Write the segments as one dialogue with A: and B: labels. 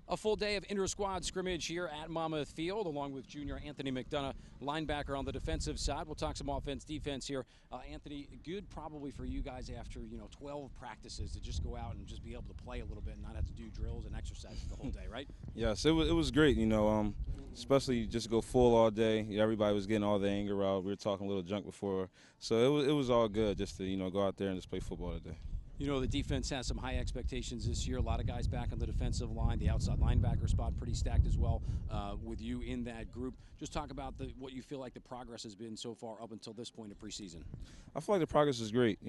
A: A full day of inter-squad scrimmage here at Monmouth Field, along with junior Anthony McDonnaugh, linebacker on the defensive side. We'll talk some offense, defense here. Anthony, good probably for you guys after 12 practices to just go out and just be able to play a little bit and not have to do drills and exercises the whole day, right?
B: Yes, it was great. Especially just to go full all day. Everybody was getting all the anger out. We were talking a little junk before, so it was all good just to go out there and just play football today.
A: The defense has some high expectations this year. A lot of guys back on the defensive line. The outside linebacker spot pretty stacked as well with you in that group. Just talk about what you feel like the progress has been so far up until this point of preseason.
B: I feel like the progress is great.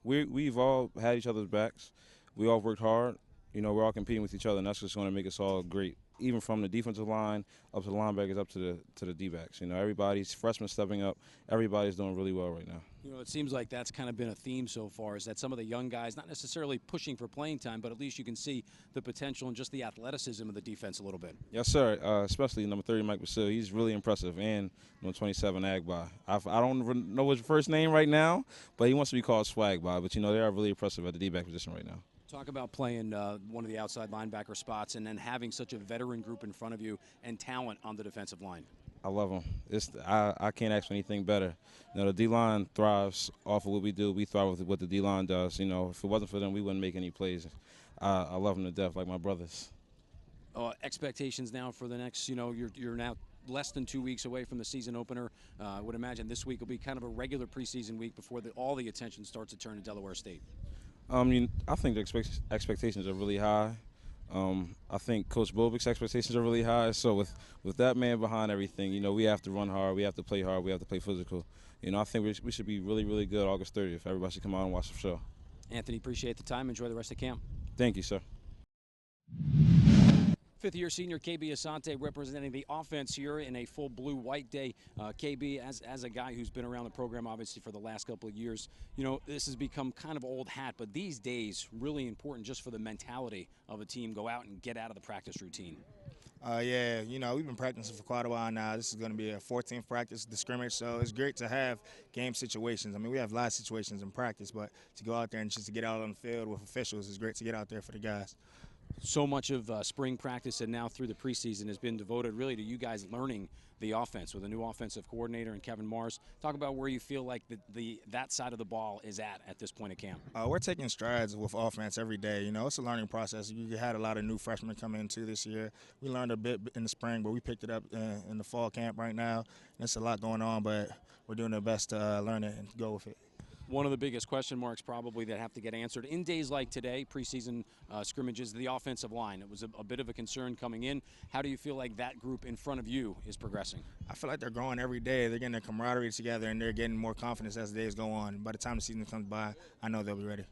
B: We've all had each other's backs. We all worked hard. We're all competing with each other, and that's just going to make us all great. Even from the defensive line up to the linebackers up to the D-backs. Everybody's freshmen stepping up. Everybody's doing really well right now.
A: It seems like that's kind of been a theme so far, is that some of the young guys, not necessarily pushing for playing time, but at least you can see the potential and just the athleticism of the defense a little bit.
B: Yes, sir. Especially number 30, Mike Basil. He's really impressive. And number 27, Agba. I don't know his first name right now, but he wants to be called Swagba. But, they are really impressive at the D-back position right now.
A: Talk about playing one of the outside linebacker spots and then having such a veteran group in front of you and talent on the defensive line.
B: I love them. I can't ask for anything better. The D-line thrives off of what we do. We thrive with what the D-line does. If it wasn't for them, we wouldn't make any plays. I love them to death, like my brothers.
A: Expectations now for the next, you're now less than 2 weeks away from the season opener. I would imagine this week will be kind of a regular preseason week before all the attention starts to turn to Delaware State.
B: I think the expectations are really high. I think Coach Bovik's expectations are really high. So with that man behind everything, we have to run hard, we have to play hard, we have to play physical. I think we should be really, really good August 30th. Everybody should come out and watch the show.
A: Anthony, appreciate the time. Enjoy the rest of camp.
B: Thank you, sir.
A: Fifth-year senior KB Asante representing the offense here in a full blue-white day. KB, as a guy who's been around the program obviously for the last couple of years, this has become kind of old hat, but these days really important just for the mentality of a team. Go out and get out of the practice routine.
C: Yeah, we've been practicing for quite a while now. This is going to be a 14th practice, the scrimmage, so it's great to have game situations. We have a lot of situations in practice, but to go out there and just to get out on the field with officials is great to get out there for the guys.
A: So much of spring practice and now through the preseason has been devoted really to you guys learning the offense with a new offensive coordinator and Kevin Mars. Talk about where you feel like that side of the ball is at this point of camp.
C: We're taking strides with offense every day. It's a learning process. You had a lot of new freshmen come into this year. We learned a bit in the spring, but we picked it up in the fall camp right now. There's a lot going on, but we're doing our best to learn it and go with it.
A: One of the biggest question marks probably that have to get answered in days like today, preseason scrimmages, the offensive line. It was a bit of a concern coming in. How do you feel like that group in front of you is progressing?
C: I feel like they're growing every day. They're getting their camaraderie together, and they're getting more confidence as the days go on. By the time the season comes by, I know they'll be ready.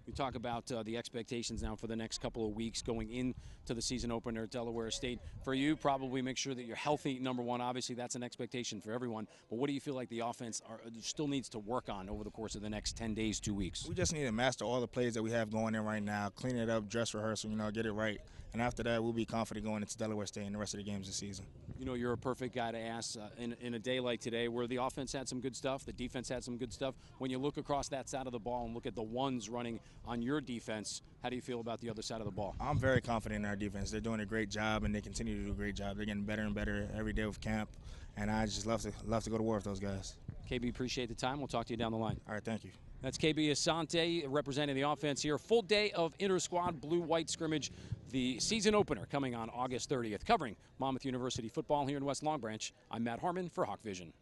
A: You talk about the expectations now for the next couple of weeks going into the season opener at Delaware State. For you, probably make sure that you're healthy, number one. Obviously, that's an expectation for everyone. But what do you feel like the offense still needs to work on over the course of the next 10 days, 2 weeks?
C: We just need to master all the plays that we have going in right now, clean it up, dress rehearsal, get it right. And after that, we'll be confident going into Delaware State and the rest of the games this season.
A: You're a perfect guy to ask in a day like today where the offense had some good stuff, the defense had some good stuff. When you look across that side of the ball and look at the ones running on your defense, how do you feel about the other side of the ball?
C: I'm very confident in our defense. They're doing a great job, and they continue to do a great job. They're getting better and better every day with camp, and I just love to go to war with those guys.
A: KB, appreciate the time. We'll talk to you down the line.
C: All right, thank you.
A: That's KB Asante representing the offense here. Full day of inter-squad blue-white scrimmage. The season opener coming on August 30th. Covering Monmouth University football here in West Long Branch, I'm Matt Harmon for Hawk Vision.